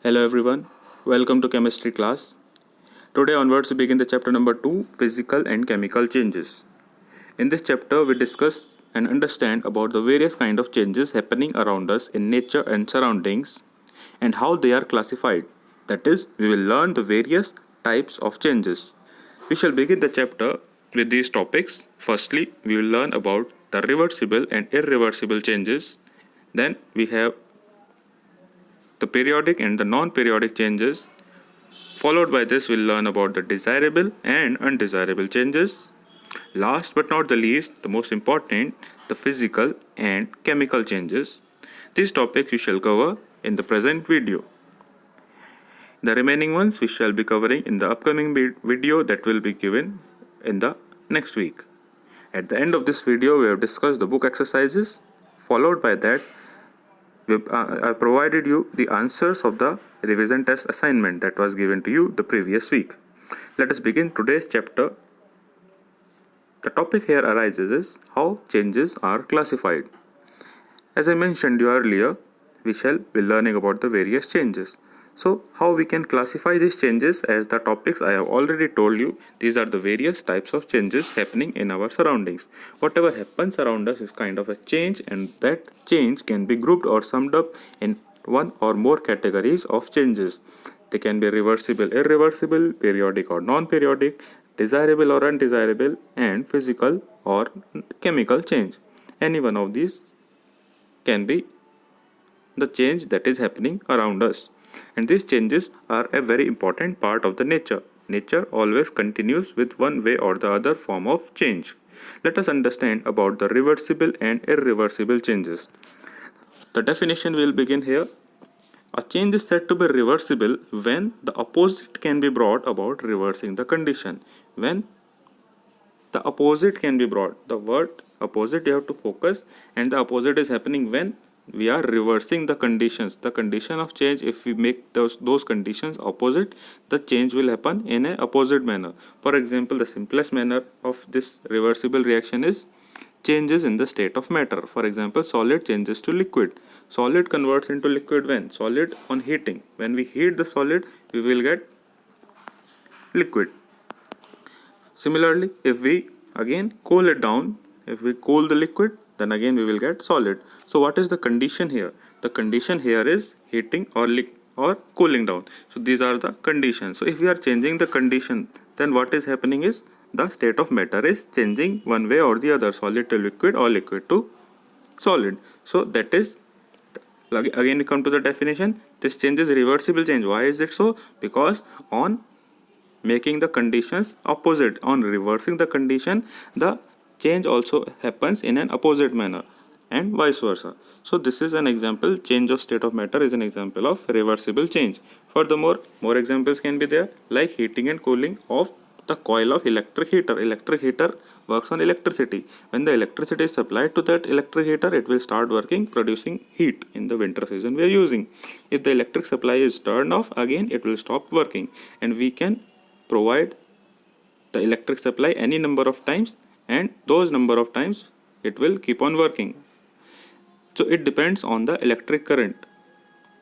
Hello everyone, welcome to chemistry class. Today onwards we begin the chapter number 2, physical and chemical changes. In this chapter we discuss and understand about the various kind of changes happening around us in nature and surroundings and how they are classified. That is, we will learn the various types of changes. We shall begin the chapter with these topics. Firstly, we will learn about the reversible and irreversible changes. Then we have the periodic and the non-periodic changes. Followed by this, we'll learn about the desirable and undesirable changes. Last but not the least, the most important, the physical and chemical changes. These topics we shall cover in the present video. The remaining ones we shall be covering in the upcoming video that will be given in the next week. At the end of this video, we have discussed the book exercises. Followed by that, I provided you the answers of the revision test assignment that was given to you the previous week. Let us begin today's chapter. The topic here arises is how changes are classified. As I mentioned you earlier, we shall be learning about the various changes. So, how we can classify these changes as the topics I have already told you, these are the various types of changes happening in our surroundings. Whatever happens around us is kind of a change, and that change can be grouped or summed up in one or more categories of changes. They can be reversible, irreversible, periodic or non-periodic, desirable or undesirable, and physical or chemical change. Any one of these can be the change that is happening around us. And these changes are a very important part of the nature. Nature always continues with one way or the other form of change. Let us understand about the reversible and irreversible changes. The definition will begin here. A change is said to be reversible when the opposite can be brought about reversing the condition. When the opposite can be brought, the word opposite you have to focus, and the opposite is happening when we are reversing the conditions. The condition of change, if we make those conditions opposite, the change will happen in a opposite manner. For example, the simplest manner of this reversible reaction is changes in the state of matter. For example, solid changes to liquid. Solid converts into liquid when? Solid on heating. When we heat the solid, we will get liquid. Similarly, if we again cool it down, if we cool the liquid, then again we will get solid. So what is the condition here? The condition here is heating or cooling down. So these are the conditions. So if we are changing the condition, then what is happening is the state of matter is changing one way or the other, solid to liquid or liquid to solid. So that is, again we come to the definition. This change is reversible change. Why is it so? Because on making the conditions opposite, on reversing the condition, the change also happens in an opposite manner, and vice versa. So this is an example. Change of state of matter is an example of reversible change. Furthermore, more examples can be there, like heating and cooling of the coil of electric heater. Electric heater works on electricity. When the electricity is supplied to that electric heater, it will start working, producing heat. In the winter season we are using, if the electric supply is turned off, again it will stop working, and we can provide the electric supply any number of times, and those number of times it will keep on working. So it depends on the electric current.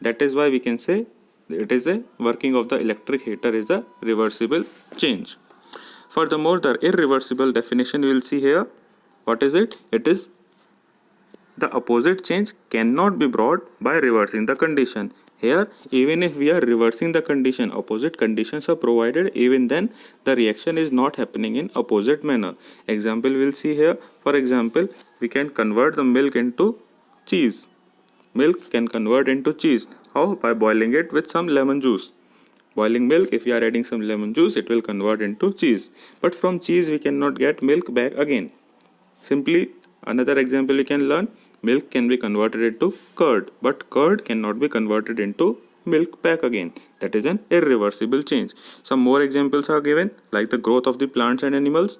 That is why we can say it is a working of the electric heater is a reversible change. Furthermore, the irreversible definition we will see here. What is it? It is the opposite change cannot be brought by reversing the condition. Here, even if we are reversing the condition, opposite conditions are provided, even then the reaction is not happening in opposite manner. Example we will see here. For example, we can convert the milk into cheese. Milk can convert into cheese. How? By boiling it with some lemon juice. Boiling milk, if you are adding some lemon juice, it will convert into cheese. But from cheese we cannot get milk back again. Simply, another example you can learn, milk can be converted into curd, but curd cannot be converted into milk back again. That is an irreversible change. Some more examples are given, like the growth of the plants and animals,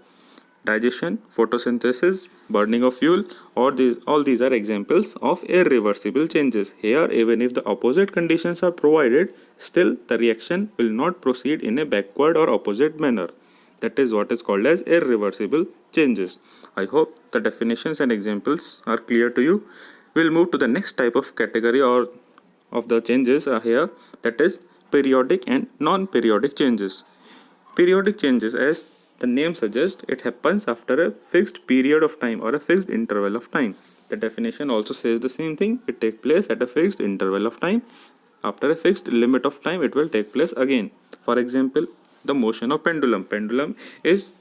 digestion, photosynthesis, burning of fuel, or all these are examples of irreversible changes. Here, even if the opposite conditions are provided, still the reaction will not proceed in a backward or opposite manner. That is what is called as irreversible changes. I hope the definitions and examples are clear to you. We'll move to the next type of category or of the changes are here, that is periodic and non-periodic changes. Periodic changes, as the name suggests, it happens after a fixed period of time or a fixed interval of time. The definition also says the same thing. It takes place at a fixed interval of time. After a fixed limit of time, it will take place again. For example, the motion of pendulum. Pendulum is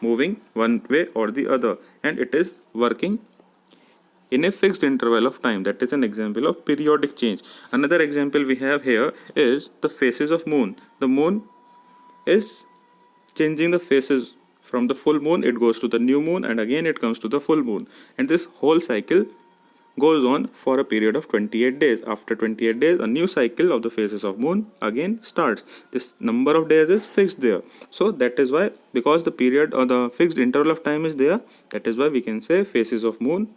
moving one way or the other, and it is working in a fixed interval of time. That is an example of periodic change. Another example we have here is the phases of moon. The moon is changing the phases. From the full moon it goes to the new moon, and again it comes to the full moon, and this whole cycle goes on for a period of 28 days. After 28 days, a new cycle of the phases of moon again starts. This number of days is fixed there. So that is why, because the period or the fixed interval of time is there, that is why we can say phases of moon,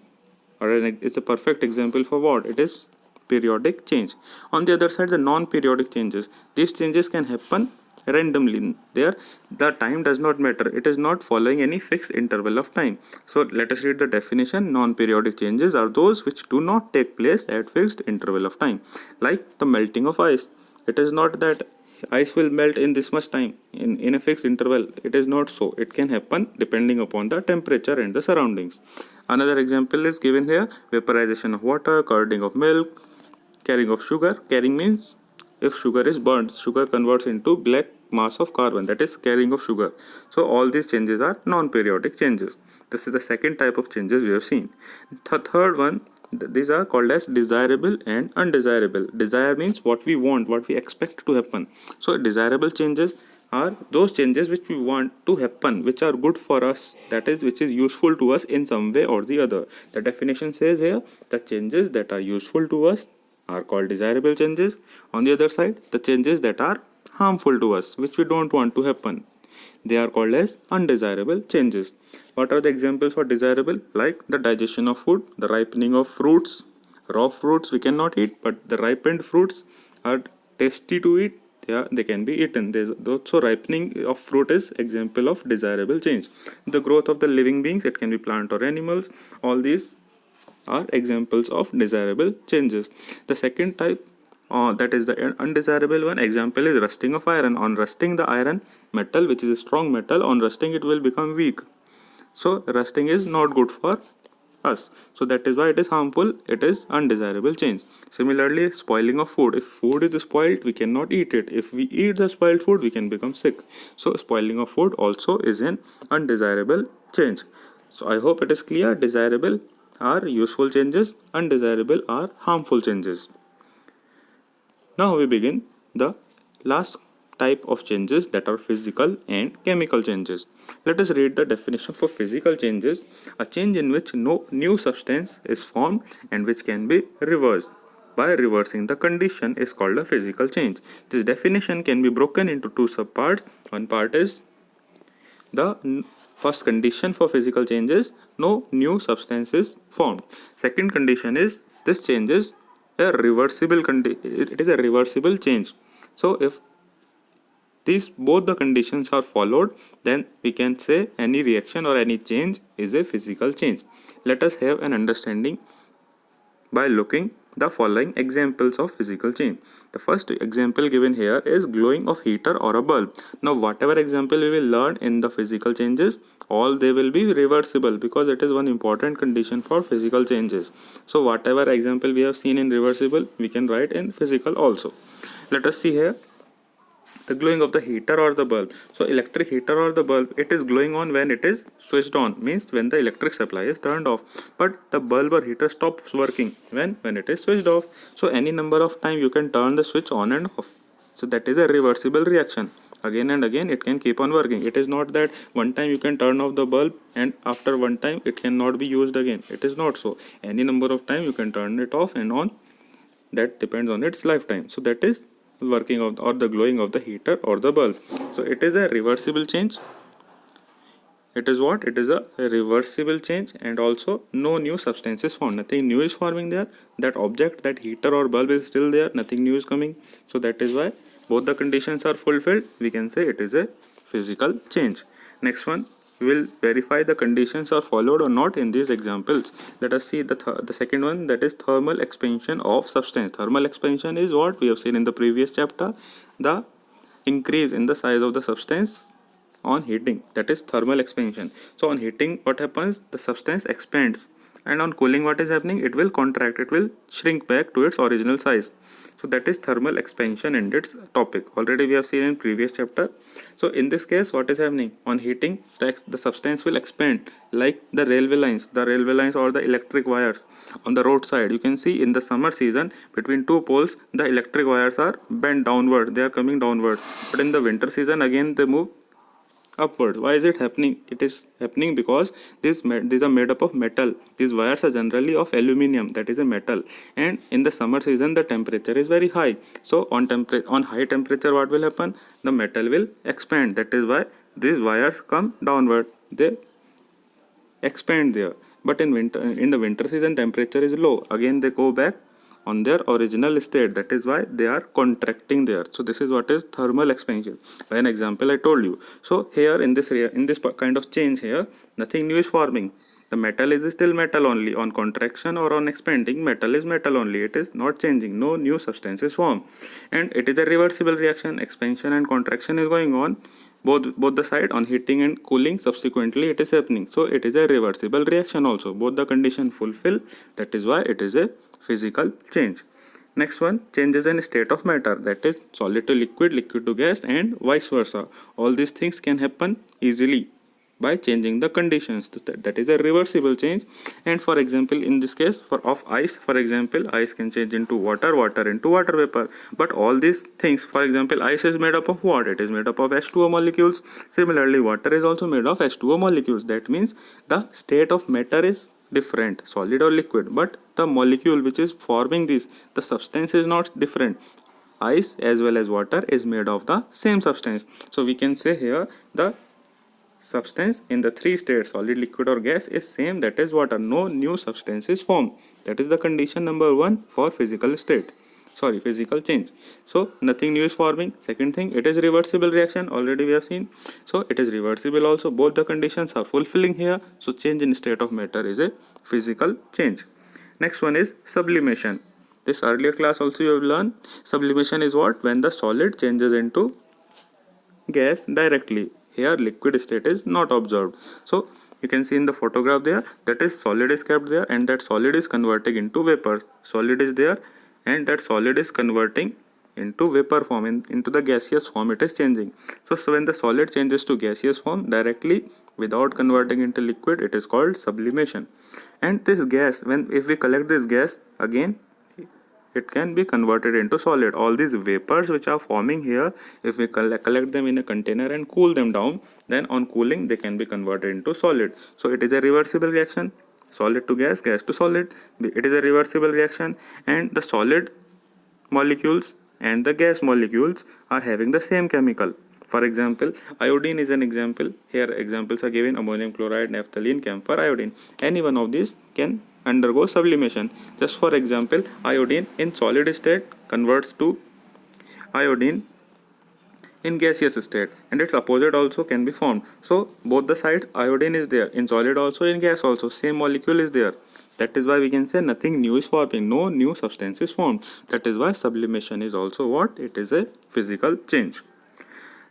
or it's a perfect example for what? It is periodic change. On the other side, the non-periodic changes. These changes can happen randomly. There, the time does not matter. It is not following any fixed interval of time. So let us read the definition. Non-periodic changes are those which do not take place at fixed interval of time. Like the melting of ice. It is not that ice will melt in this much time in a fixed interval. It is not so. It can happen depending upon the temperature and the surroundings. Another example is given here: vaporization of water, curding of milk, carrying of sugar. Carrying means if sugar is burnt, sugar converts into black mass of carbon, that is carrying of sugar. So all these changes are non-periodic changes. This is the second type of changes we have seen. The third one, these are called as desirable and undesirable. Desire means what we want, what we expect to happen. So desirable changes are those changes which we want to happen, which are good for us, that is, which is useful to us in some way or the other. The definition says here, the changes that are useful to us are called desirable changes. On the other side, the changes that are harmful to us, which we don't want to happen, they are called as undesirable changes. What are the examples for desirable? Like the digestion of food, the ripening of fruits. Raw fruits we cannot eat, but the ripened fruits are tasty to eat. They can be eaten. So ripening of fruit is example of desirable change. The growth of the living beings, it can be plant or animals. All these are examples of desirable changes. The second type, that is the undesirable one, example is rusting of iron. On rusting, the iron metal, which is a strong metal, on rusting it will become weak. So rusting is not good for us. So that is why it is harmful. It is undesirable change. Similarly, spoiling of food. If food is spoiled, we cannot eat it. If we eat the spoiled food, we can become sick. So spoiling of food also is an undesirable change. So I hope it is clear. Desirable are useful changes, undesirable are harmful changes. Now we begin the last type of changes, that are physical and chemical changes. Let us read the definition for physical changes: a change in which no new substance is formed and which can be reversed. By reversing the condition is called a physical change. This definition can be broken into two subparts. One part is the first condition for physical change is no new substance is formed. Second condition is this change is a reversible it is a reversible change. So if these both the conditions are followed, then we can say any reaction or any change is a physical change. Let us have an understanding by looking the following examples of physical change. The first example given here is glowing of heater or a bulb. Now whatever example we will learn in the physical changes, all they will be reversible, because it is one important condition for physical changes. So whatever example we have seen in reversible, we can write in physical also. Let us see here the glowing of the heater or the bulb. So electric heater or the bulb, it is glowing on when it is switched on, means when the electric supply is turned off, but the bulb or heater stops working when it is switched off. So any number of time you can turn the switch on and off. So that is a reversible reaction. Again and again it can keep on working. It is not that one time you can turn off the bulb and after one time it cannot be used again. It is not so. Any number of time you can turn it off and on. That depends on its lifetime. So that is working of or the glowing of the heater or the bulb. So it is a reversible change. It is what? It is a reversible change, and also no new substance is found. Nothing new is forming there. That object, that heater or bulb is still there. Nothing new is coming. So that is why both the conditions are fulfilled. We can say it is a physical change. Next one, we will verify the conditions are followed or not in these examples. Let us see the second one, that is thermal expansion of substance. Thermal expansion is what we have seen in the previous chapter, the increase in the size of the substance on heating, that is thermal expansion. So on heating, what happens? The substance expands, and on cooling, what is happening? It will contract, it will shrink back to its original size. So that is thermal expansion and its topic. Already we have seen in previous chapter. So in this case, what is happening? On heating, the substance will expand, like the railway lines or the electric wires on the roadside. You can see in the summer season, between two poles, the electric wires are bent downward, they are coming downward. But in the winter season, again they move upwards. Why is it happening? It is happening because these are made up of metal. These wires are generally of aluminium, that is a metal, and in the summer season the temperature is very high. So on high temperature, what will happen? The metal will expand. That is why these wires come downward, they expand there. But in the winter season, temperature is low, again they go back on their original state. That is why they are contracting there. So this is what is thermal expansion. By an example I told you. So here in this kind of change here, nothing new is forming. The metal is still metal only. On contraction or on expanding, metal is metal only. It is not changing. No new substance is formed. And it is a reversible reaction. Expansion and contraction is going on both the side. On heating and cooling, subsequently it is happening. So it is a reversible reaction also. Both the condition fulfill. That is why it is a physical change. Next one, changes in state of matter, that is solid to liquid, liquid to gas, and vice versa. All these things can happen easily by changing the conditions. That is a reversible change. And for example, in this case of ice, for example, ice can change into water, water into water vapor. But all these things, for example, ice is made up of what? It is made up of H2O molecules. Similarly, water is also made of H2O molecules. That means the state of matter is different, solid or liquid, but the molecule which is forming this, the substance is not different. Ice as well as water is made of the same substance. So we can say here the substance in the three states, solid, liquid or gas, is same, that is water. No new substance is formed. That is the condition number one for physical change. So nothing new is forming. Second thing, it is reversible reaction. Already we have seen. So it is reversible also. Both the conditions are fulfilling here. So change in state of matter is a physical change. Next one is sublimation. This earlier class also you have learned. Sublimation is what? When the solid changes into gas directly. Here liquid state is not observed. So you can see in the photograph there, that is solid is kept there, and that solid is converting into vapor. Solid is there, and that solid is converting into vapor form, into the gaseous form it is changing. So when the solid changes to gaseous form directly without converting into liquid, it is called sublimation. And this gas, if we collect this gas again, it can be converted into solid. All these vapors which are forming here, if we collect them in a container and cool them down, then on cooling they can be converted into solid. So it is a reversible reaction. Solid to gas, gas to solid. It is a reversible reaction, and the solid molecules and the gas molecules are having the same chemical. For example, iodine is an example. Here examples are given: ammonium chloride, naphthalene, camphor, iodine. Any one of these can undergo sublimation. Just for example, iodine in solid state converts to iodine in gaseous state, and its opposite also can be formed. So both the sides, iodine is there in solid also, in gas also, same molecule is there. That is why we can say nothing new is forming, no new substance is formed. That is why sublimation is also what? It is a physical change.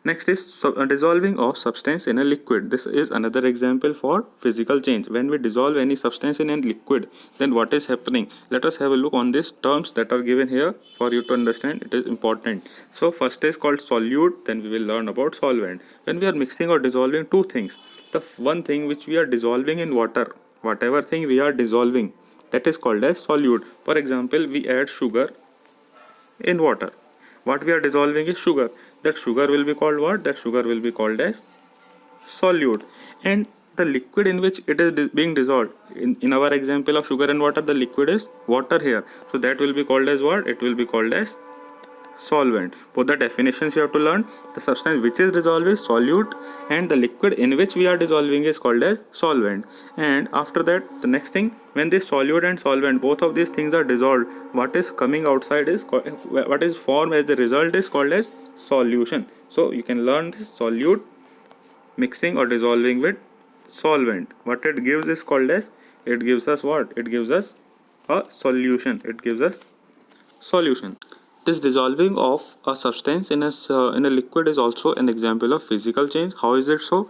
Next is dissolving of substance in a liquid. This is another example for physical change. When we dissolve any substance in a liquid, then what is happening? Let us have a look on these terms that are given here for you to understand. It is important. So first is called solute, then we will learn about solvent. When we are mixing or dissolving two things, the one thing which we are dissolving in water, whatever thing we are dissolving, that is called as solute. For example, we add sugar in water. What we are dissolving is sugar. That sugar will be called what? That sugar will be called as solute. And the liquid in which it is being dissolved, in our example of sugar and water, the liquid is water here. So that will be called as what? It will be called as solvent. Both the definitions you have to learn. The substance which is dissolved is solute, and the liquid in which we are dissolving is called as solvent. And after that, the next thing, when this solute and solvent, both of these things are dissolved, what is coming outside is what is formed as the result is called as solution. So you can learn this: solute mixing or dissolving with solvent. What it gives is called as, it gives us what? It gives us a solution. It gives us solution. This dissolving of a substance in a liquid is also an example of physical change. How is it so?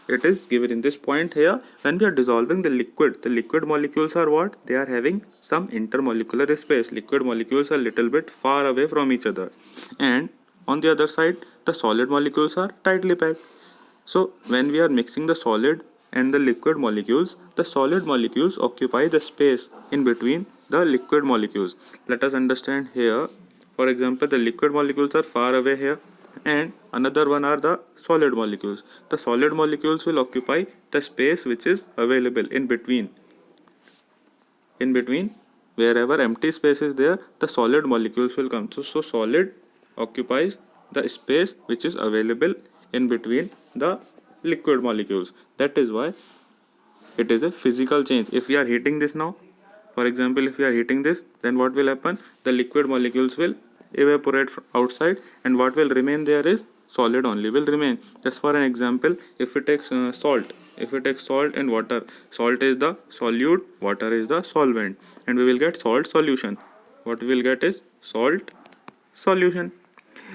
It is given in this point here. When we are dissolving the liquid molecules are what? They are having some intermolecular space. Liquid molecules are little bit far away from each other, and on the other side the solid molecules are tightly packed. So when we are mixing the solid and the liquid molecules, the solid molecules occupy the space in between the liquid molecules. Let us understand here. For example, the liquid molecules are far away here, and another one are the solid molecules. The solid molecules will occupy the space which is available in between. In between, wherever empty space is there, the solid molecules will come. So solid occupies the space which is available in between the liquid molecules. That is why it is a physical change. If we are heating this now, for example, if we are heating this, then what will happen? The liquid molecules will evaporate outside, and what will remain there is solid only will remain. Just for an example, if we take salt, if we take salt and water, salt is the solute, water is the solvent, and we will get salt solution. What we will get is salt solution.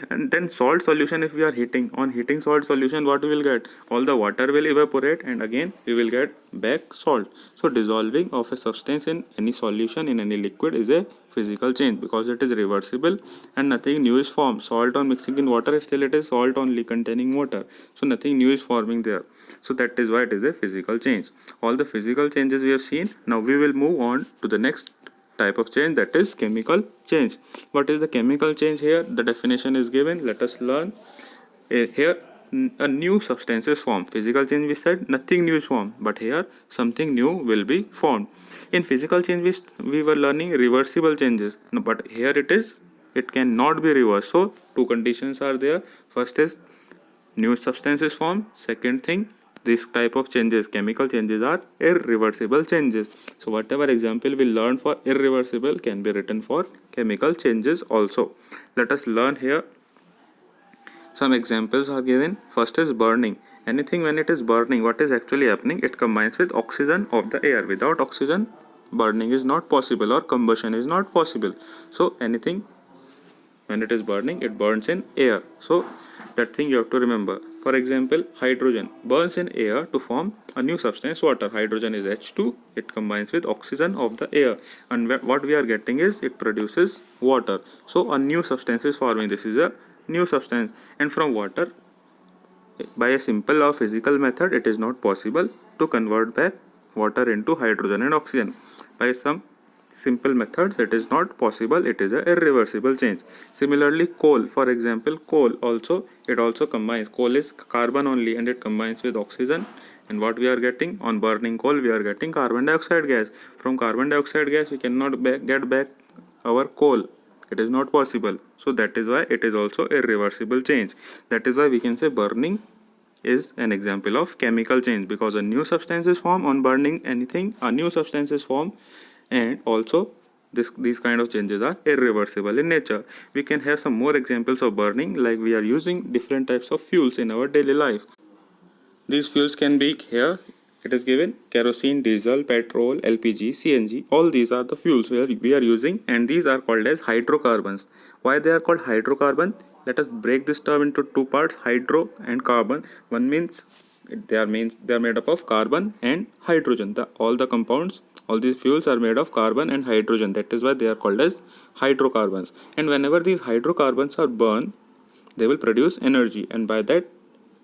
And then salt solution, if we are heating, on heating salt solution, what we will get? All the water will evaporate, and again we will get back salt. So dissolving of a substance in any solution in any liquid is a physical change, because it is reversible and nothing new is formed. Salt on mixing in water, still it is salt only containing water, so nothing new is forming there. So that is why it is a physical change. All the physical changes we have seen. Now we will move on to the next type of change, that is chemical change. What is the chemical change here? The definition is given. Let us learn. Here a new substance is formed. Physical change, we said nothing new is formed, but here something new will be formed. In physical change we were learning reversible changes, no, but here it cannot be reversed. So two conditions are there. First is new substance is formed. Second thing, this type of changes, chemical changes, are irreversible changes. So whatever example we learned for irreversible can be written for chemical changes also. Let us learn here. Some examples are given. First is burning. Anything when it is burning, what is actually happening? It combines with oxygen of the air. Without oxygen, burning is not possible, or combustion is not possible. So anything when it is burning, it burns in air. So that thing you have to remember. For example, hydrogen burns in air to form a new substance, water. Hydrogen is H2. It combines with oxygen of the air, and what we are getting is it produces water. So a new substance is forming. This is a new substance, and from water, by a simple or physical method, it is not possible to convert back water into hydrogen and oxygen. By some simple methods it is not possible. It is a irreversible change. Similarly, coal, for example, coal also combines. Coal is carbon only, and it combines with oxygen, and what we are getting on burning coal? We are getting carbon dioxide gas. From carbon dioxide gas we cannot get back our coal. It is not possible. So that is why it is also irreversible change. That is why we can say burning is an example of chemical change, because a new substance is formed. On burning anything, a new substance is formed, and also these kind of changes are irreversible in nature. We can have some more examples of burning, like we are using different types of fuels in our daily life. These fuels can be here. It is given kerosene, diesel, petrol, LPG, CNG. All these are the fuels we are using, and these are called as hydrocarbons. Why they are called hydrocarbon? Let us break this term into two parts, hydro and carbon. One means they are made up of carbon and hydrogen. All the compounds, all these fuels are made of carbon and hydrogen. That is why they are called as hydrocarbons. And whenever these hydrocarbons are burned, they will produce energy, and by that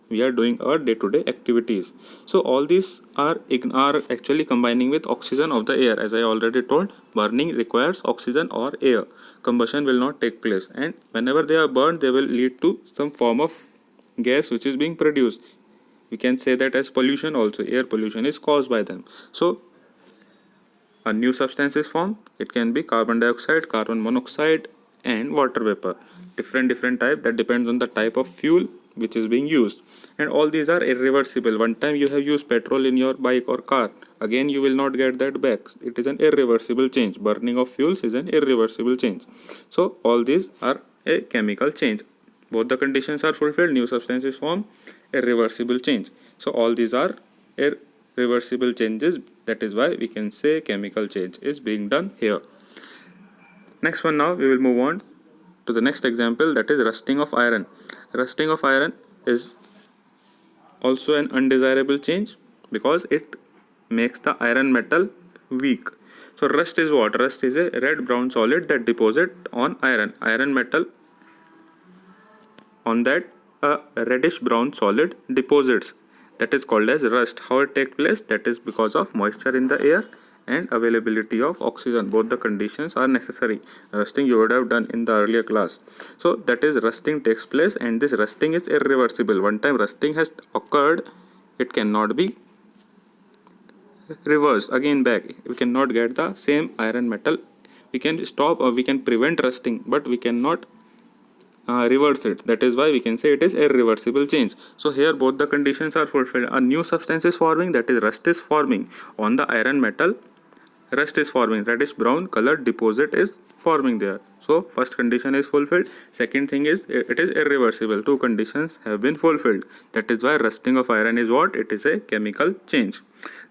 we are doing our day-to-day activities. So all these are actually combining with oxygen of the air. As I already told, burning requires oxygen or air. Combustion will not take place, and whenever they are burned, they will lead to some form of gas which is being produced. We can say that as pollution also. Air pollution is caused by them. So a new substance is formed. It can be carbon dioxide, carbon monoxide, and water vapor. Different type. That depends on the type of fuel which is being used, and all these are irreversible. One time you have used petrol in your bike or car, again you will not get that back. It is an irreversible change. Burning of fuels is an irreversible change. So all these are a chemical change. Both the conditions are fulfilled. New substance is formed, irreversible change. So all these are irreversible changes. That is why we can say chemical change is being done here. Next one, now we will move on to the next example, that is rusting of iron. Rusting of iron is also an undesirable change because it makes the iron metal weak. So rust is what? Rust is a red brown solid that deposit on iron metal. On that, a reddish brown solid deposits, that is called as rust. How it takes place? That is because of moisture in the air and availability of oxygen. Both the conditions are necessary. Rusting you would have done in the earlier class. So that is rusting takes place, and this rusting is irreversible. One time rusting has occurred, it cannot be reversed again back. We cannot get the same iron metal. We can stop or we can prevent rusting, but we cannot reverse it. That is why we can say it is irreversible change. So here both the conditions are fulfilled. A new substance is forming, that is rust is forming on the iron metal. Rust is forming, reddish brown colored deposit is forming there. So first condition is fulfilled. Second thing is it is irreversible. Two conditions have been fulfilled. That is why rusting of iron is what? It is a chemical change.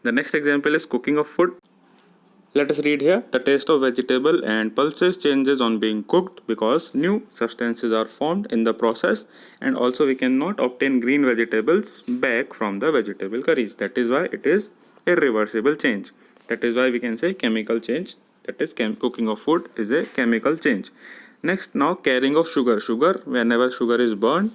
The next example is cooking of food. Let us read here. The taste of vegetable and pulses changes on being cooked because new substances are formed in the process, and also we cannot obtain green vegetables back from the vegetable curries. That is why it is irreversible change. That is why we can say chemical change. That is cooking of food is a chemical change. Next, now carrying of sugar. Sugar, whenever sugar is burned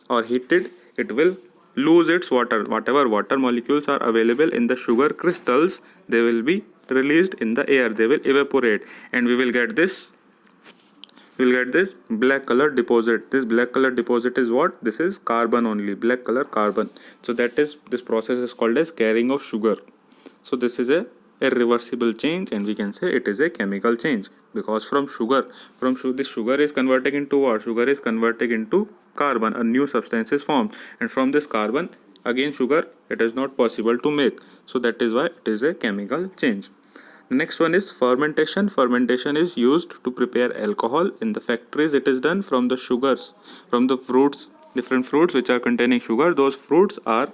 or heated, it will lose its water. Whatever water molecules are available in the sugar crystals, they will be released in the air. They will evaporate, and we will get this black color deposit. This black color deposit is what? This is carbon only, black color carbon. So that is, this process is called as carrying of sugar. So this is a irreversible change, and we can say it is a chemical change because from this sugar is converting into what? Sugar is converting into carbon. A new substance is formed, and from this carbon again sugar, it is not possible to make. So that is why it is a chemical change. Next one is fermentation. Fermentation is used to prepare alcohol. In the factories it is done from the sugars, from the fruits, different fruits which are containing sugar. Those fruits are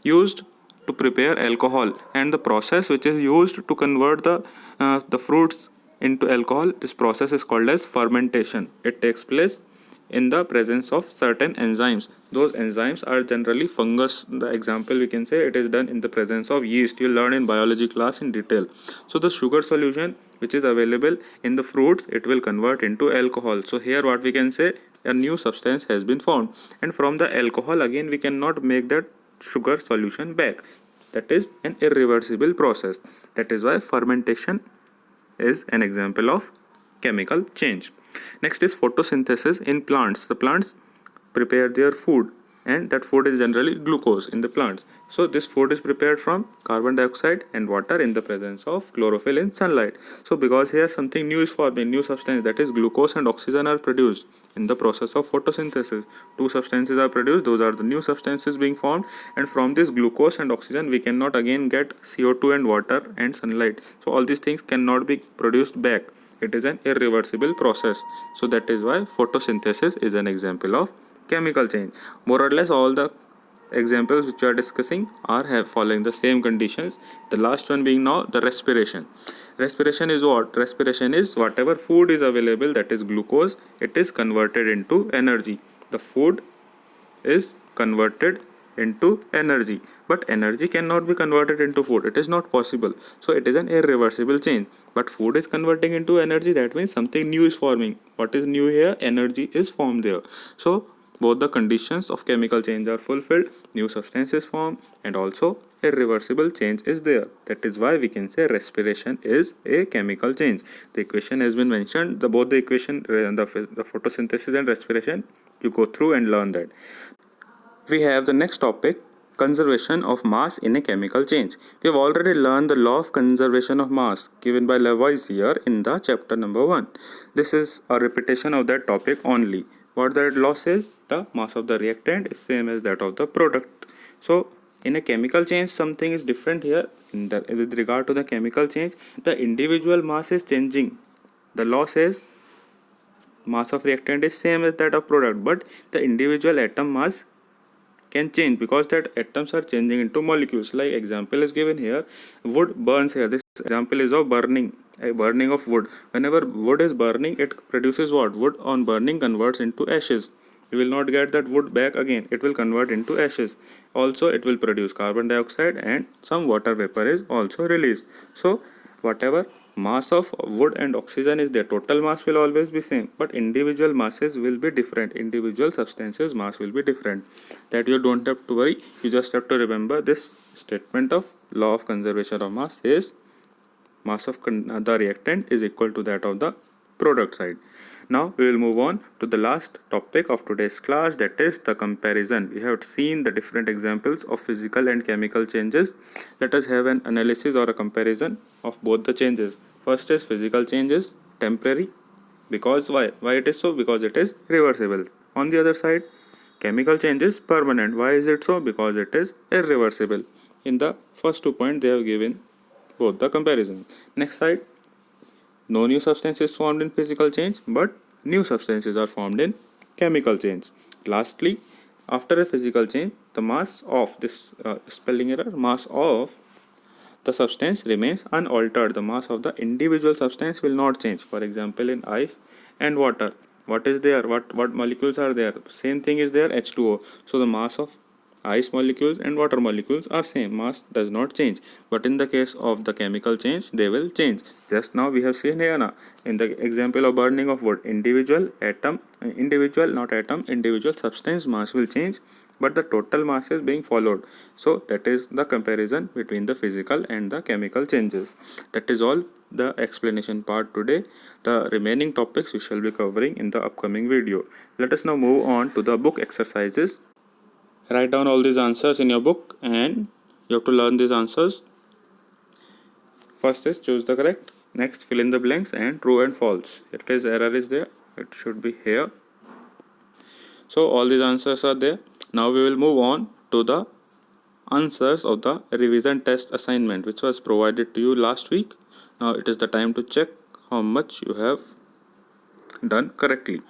used to prepare alcohol, and the process which is used to convert the fruits into alcohol, this process is called as fermentation. It takes place in the presence of certain enzymes. Those enzymes are generally fungus. The example we can say it is done in the presence of yeast. You learn in biology class in detail. So the sugar solution which is available in the fruits, it will convert into alcohol. So here what we can say, a new substance has been formed, and from the alcohol again we cannot make that sugar solution back. That is an irreversible process. That is why fermentation is an example of chemical change. Next is photosynthesis in plants. The plants prepare their food, and that food is generally glucose in the plants. So this food is prepared from carbon dioxide and water in the presence of chlorophyll in sunlight. So because here something new is forming, new substance, that is glucose and oxygen are produced in the process of photosynthesis. Two substances are produced, those are the new substances being formed, and from this glucose and oxygen we cannot again get CO2 and water and sunlight. So all these things cannot be produced back. It is an irreversible process. So that is why photosynthesis is an example of chemical change. More or less all the examples which we are discussing are following the same conditions. The last one being now the respiration. Respiration is what? Respiration is whatever food is available, that is glucose, it is converted into energy. The food is converted into energy, but energy cannot be converted into food. It is not possible. So it is an irreversible change. But food is converting into energy, that means something new is forming. What is new here? Energy is formed there. So both the conditions of chemical change are fulfilled. New substance is formed, and also irreversible change is there. That is why we can say respiration is a chemical change. The equation has been mentioned. Both the equation, the photosynthesis and respiration, you go through and learn that. We have the next topic, conservation of mass in a chemical change. We have already learned the law of conservation of mass given by Lavoisier in the chapter number 1. This is a repetition of that topic only. What that law says? The mass of the reactant is same as that of the product. So in a chemical change something is different here. With regard to the chemical change, the individual mass is changing. The law says mass of reactant is same as that of product, but the individual atom mass can change because that atoms are changing into molecules. Like example is given here, wood burns here. This example is of burning, a burning of wood. Whenever wood is burning, it produces what? Wood on burning converts into ashes. You will not get that wood back again. It will convert into ashes. Also, it will produce carbon dioxide and some water vapor is also released. So, whatever mass of wood and oxygen is there, total mass will always be same, but individual masses will be different. Individual substances mass will be different. That you don't have to worry. You just have to remember this statement of law of conservation of mass is mass of the reactant is equal to that of the product side. Now we will move on to the last topic of today's class, that is the comparison. We have seen the different examples of physical and chemical changes. Let us have an analysis or a comparison of both the changes. First is physical changes, temporary. Because why it is so? Because it is reversible. On the other side, chemical change is permanent. Why is it so? Because it is irreversible. In the first 2 points they have given both the comparison. Next side, no new substance is formed in physical change, but new substances are formed in chemical change. Lastly, after a physical change, the mass of this spelling error, mass of the substance remains unaltered. The mass of the individual substance will not change. For example, in ice and water, what is there? What molecules are there? Same thing is there, H2O. So the mass of ice molecules and water molecules are same. Mass does not change. But in the case of the chemical change, they will change. Just now we have seen here na, in the example of burning of wood, individual substance mass will change, but the total mass is being followed. So that is the comparison between the physical and the chemical changes. That is all the explanation part today. The remaining topics we shall be covering in the upcoming video. Let us now move on to the book exercises. Write down all these answers in your book and you have to learn these answers. First is choose the correct, next fill in the blanks and true and false. It is error is there, it should be here. So all these answers are there. Now we will move on to the answers of the revision test assignment which was provided to you last week. Now it is the time to check how much you have done correctly.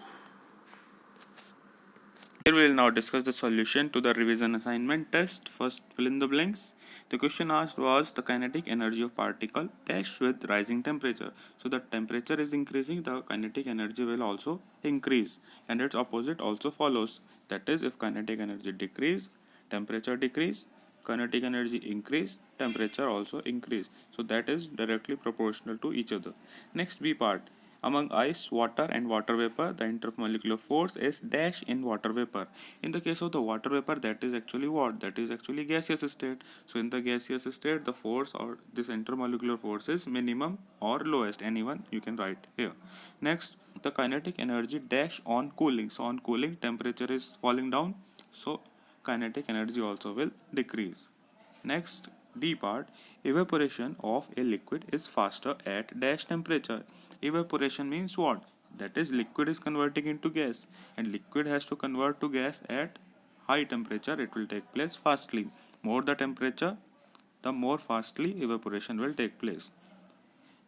Here we will now discuss the solution to the revision assignment test. First, fill in the blanks. The question asked was the kinetic energy of particle dash with rising temperature. So the temperature is increasing, the kinetic energy will also increase, and its opposite also follows. That is, if kinetic energy decrease, temperature decrease, kinetic energy increase, temperature also increase. So that is directly proportional to each other. Next, B part. Among ice, water and water vapor, the intermolecular force is dash in water vapor. In the case of the water vapor, that is actually what? That is actually gaseous state. So in the gaseous state, the force or this intermolecular force is minimum or lowest. Anyone you can write here. Next, the kinetic energy dash on cooling. So on cooling, temperature is falling down. So kinetic energy also will decrease. Next, D part, evaporation of a liquid is faster at dash temperature. Evaporation means what? That is, liquid is converting into gas, and liquid has to convert to gas at high temperature. It will take place fastly. More the temperature, the more fastly evaporation will take place.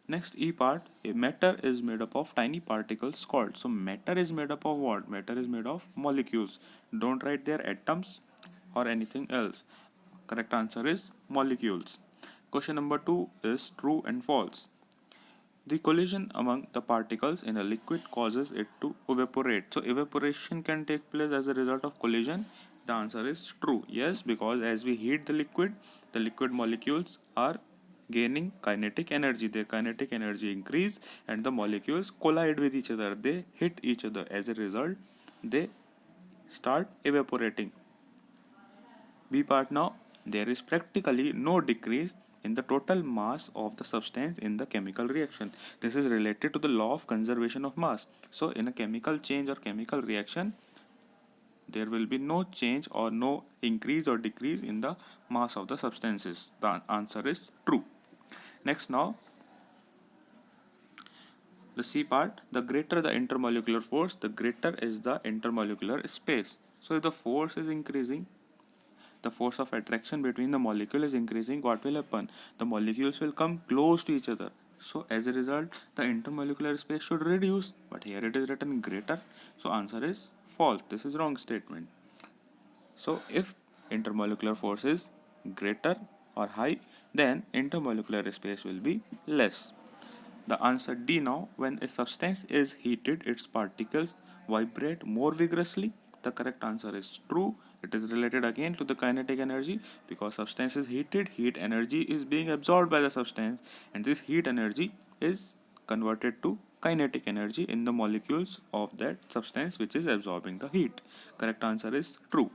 Next, E part, a matter is made up of tiny particles called. So matter is made up of what? Matter is made of molecules. Don't write their atoms or anything else. Correct answer is molecules. Question number 2 is true and false. The collision among the particles in a liquid causes it to evaporate. So evaporation can take place as a result of collision. The answer is true. Yes, because as we heat the liquid molecules are gaining kinetic energy. Their kinetic energy increase and the molecules collide with each other. They hit each other. As a result, they start evaporating. B part now, there is practically no decrease in the total mass of the substance in the chemical reaction. This is related to the law of conservation of mass. So in a chemical change or chemical reaction, there will be no change or no increase or decrease in the mass of the substances. The answer is true. Next now, the C part, the greater the intermolecular force, the greater is the intermolecular space. So if the force is increasing, the force of attraction between the molecule is increasing, what will happen? The molecules will come close to each other. So as a result, the intermolecular space should reduce, but here it is written greater. So answer is false. This is wrong statement. So if intermolecular force is greater or high, then intermolecular space will be less. The answer D now, when a substance is heated, its particles vibrate more vigorously. The correct answer is true. It is related again to the kinetic energy, because substance is heated, heat energy is being absorbed by the substance, and this heat energy is converted to kinetic energy in the molecules of that substance which is absorbing the heat. Correct answer is true.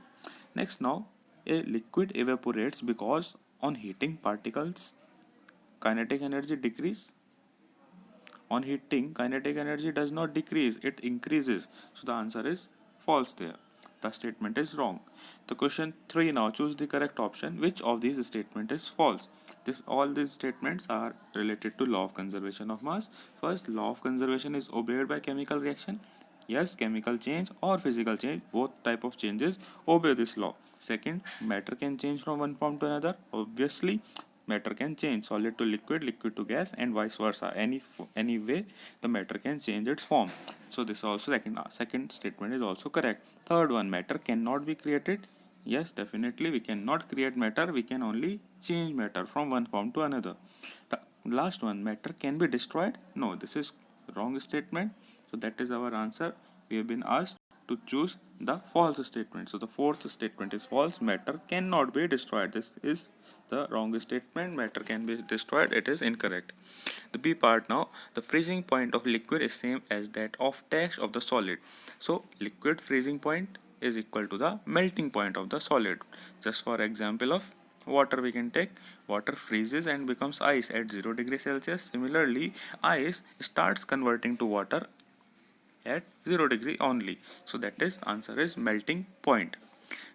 Next now, a liquid evaporates because on heating particles kinetic energy decrease. On heating, kinetic energy does not decrease, it increases. So the answer is false there. The statement is wrong. The question 3 now, choose the correct option. Which of these statement is false? All these statements are related to law of conservation of mass. First, law of conservation is obeyed by chemical reaction. Yes, chemical change or physical change, both type of changes obey this law. Second, matter can change from one form to another. Obviously, matter can change solid to liquid, liquid to gas, and vice versa. Any way the matter can change its form. So this also second statement is also correct. Third one, matter cannot be created. Yes, definitely we cannot create matter. We can only change matter from one form to another. The last one, matter can be destroyed. No, this is wrong statement. So that is our answer. We have been asked to choose the false statement. So the fourth statement is false. Matter cannot be destroyed. This is the wrong statement. Matter can be destroyed. It is incorrect. The B part now. The freezing point of liquid is same as that of dash of the solid. So liquid freezing point is equal to the melting point of the solid. Just for example of water, we can take water freezes and becomes ice at 0 degree Celsius. Similarly, ice starts converting to water at 0 degree only. So that is answer is melting point.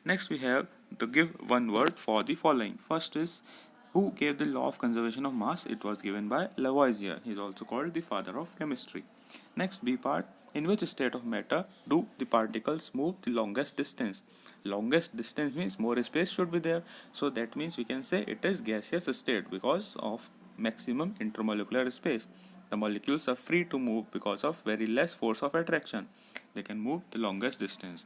Next we have to give one word for the following. First is, who gave the law of conservation of mass? It was given by Lavoisier. He is also called the father of chemistry. Next B part, in which state of matter do the particles move the longest distance? Longest distance means more space should be there. So that means we can say it is gaseous state because of maximum intermolecular space. The molecules are free to move because of very less force of attraction. They can move the longest distance.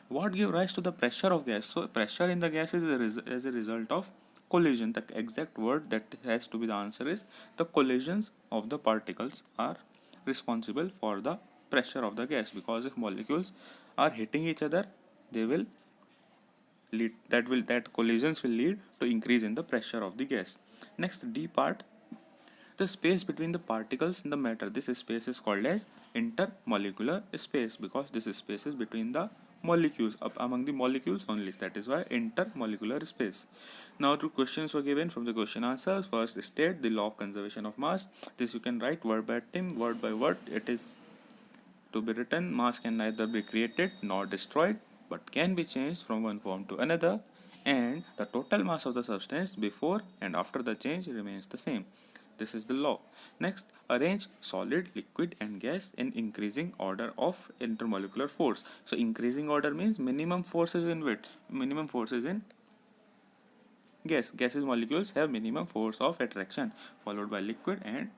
What gives rise to the pressure of gas? So pressure in the gas is as a result of collision. The exact word that has to be the answer is the collisions of the particles are responsible for the pressure of the gas, because if molecules are hitting each other, they will lead that collisions will lead to increase in the pressure of the gas. Next D part, the space between the particles in the matter. This space is called as intermolecular space, because this space is between the molecules, among the molecules only. That is why intermolecular space. Now two questions were given from the question answers. First, state the law of conservation of mass. This you can write verbatim, word by word. It is to be written, mass can neither be created nor destroyed, but can be changed from one form to another, and the total mass of the substance before and after the change remains the same. This is the law. Next, arrange solid, liquid and gas in increasing order of intermolecular force. So increasing order means minimum force is in width. Minimum force is in gas. Gaseous molecules have minimum force of attraction, followed by liquid, and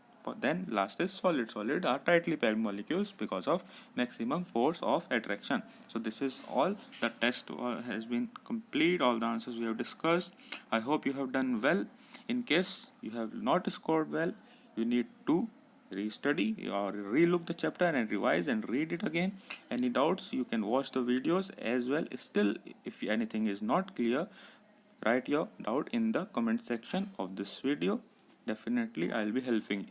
then last is solid. Solid are tightly packed molecules because of maximum force of attraction. So this is all. The test has been complete. All the answers we have discussed. I hope you have done well. In case you have not scored well, you need to restudy or relook the chapter and revise and read it again. Any doubts, you can watch the videos as well. Still, if anything is not clear, write your doubt in the comment section of this video. Definitely I'll be helping